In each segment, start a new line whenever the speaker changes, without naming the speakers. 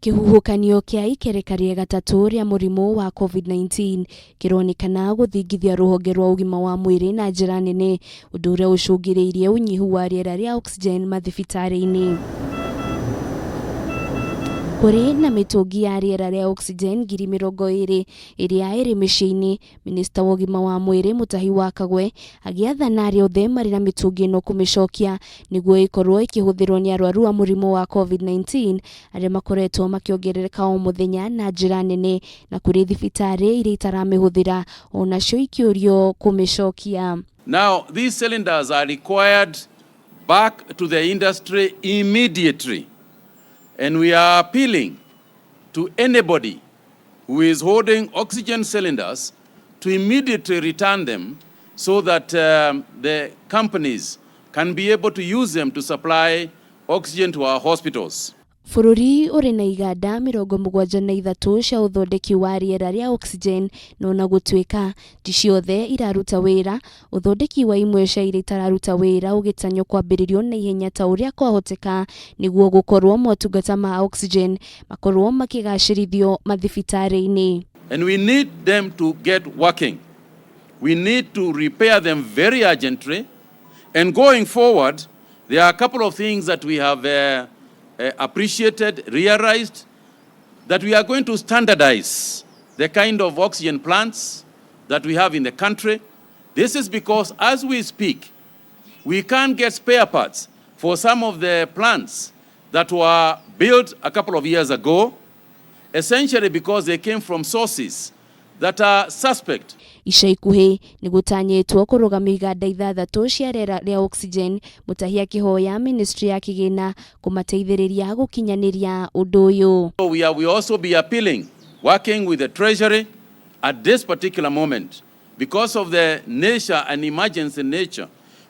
Kihuhukanio kia ikereka ria gatatu ria murimu wa COVID-19 kironekana guthingithia ruhonge rwa ugima wa mwiri na njira nene, undu uria ucungiriirie unyihu wa riera ria oxygen mathibitari-ini. Kuri na mitungi ya riera ria oxygen 20,000 iria iri micii-ini, minista wa ugima wa mwiri Mutahi wa Kagwe agiathana aria othe mari na mitungi ino kumicokia niguo ikorwo ikihuthirwo ni arwaru a murimu wa COVID-19 aria makoretwo makiongerereka o muthenya na njira nene, na kuri thibitari iria itaramihũthĩra onacio ikiurio kumicokia.
Now these cylinders are required back to the industry immediately. And we are appealing to anybody who is holding oxygen cylinders to immediately return them so that the companies can be able to use them to supply oxygen to our hospitals.
Bururi uri na iganda 73 cia uthondeki wa riera ria oxygen, no na gutuika ti ciothe iraruta wira. Uthondeki wa imwe cia iria itararuta wira ugitanyo kwambiririo na ihenya ta uria kwahoteka niguo gukorwo motungata ma oxygen makorwo makigacirithio mathibitari-ini.
And we need them to get working. We need to repair them very urgently. And going forward, there are a couple of things that we have appreciated, realized, that we are going to standardize the kind of oxygen plants that we have in the country. This is because as we speak, we can't get spare parts for some of the plants that were built a couple of years ago, essentially because they came from sources that are suspect.
Ica ikuhi ni gutanyitwo kurugamia iganda 6 cia riera ria oxygen. Mutahi akihoya ministry ya kigina kumateithiriria gukinyaniria undu uyu.
We also be appealing, working with the treasury at this particular moment, because of the nature and emergency nature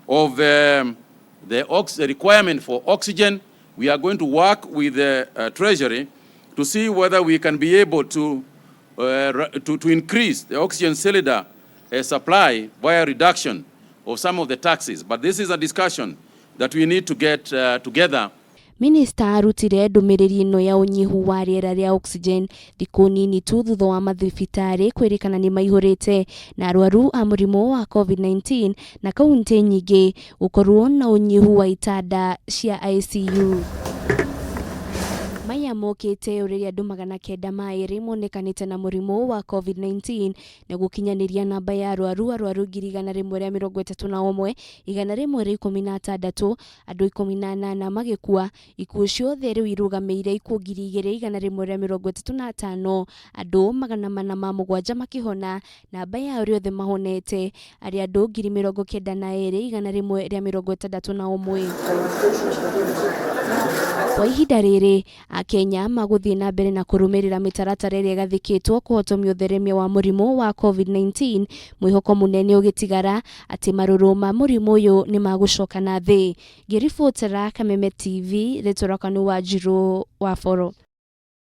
of the requirement for oxygen. We are going to work with the treasury to see whether we can be able to increase the oxygen cylinder supply via reduction of some of the taxes. But this is a discussion that we need to get together.
Minista arutire ndumiriri ino ya unyihu wa riera ria oxygen thiku nini tu thutha wa mathibitari kwirikana ni maihurite na arwaru a murimu wa COVID-19 na kaunti nyingi gukorwo na unyihu wa itanda cia ICU. Maya mokite uriria andu 900 monekanite na murimu wa COVID-19 na gukinyaniria namba ya arwaru 131 116 andu 18 magikua. Ikuo ciothe riu irugameire ikuo 2,135 andu 407 makihona. Namba ya aria othe mahonete ari andu 92,161. Kwa ihinda riri Akenya maguthie na mbere na kurumirira mitaratara iria gathikitwo kuhotomia utheremia wa murimu wa COVID-19, mwihoko munene ugitigara ati maruru ma murimu uyu ni magucoka na thi. Ngiribotera Kameme TV, Retorakanu wa Njiro wa Foro.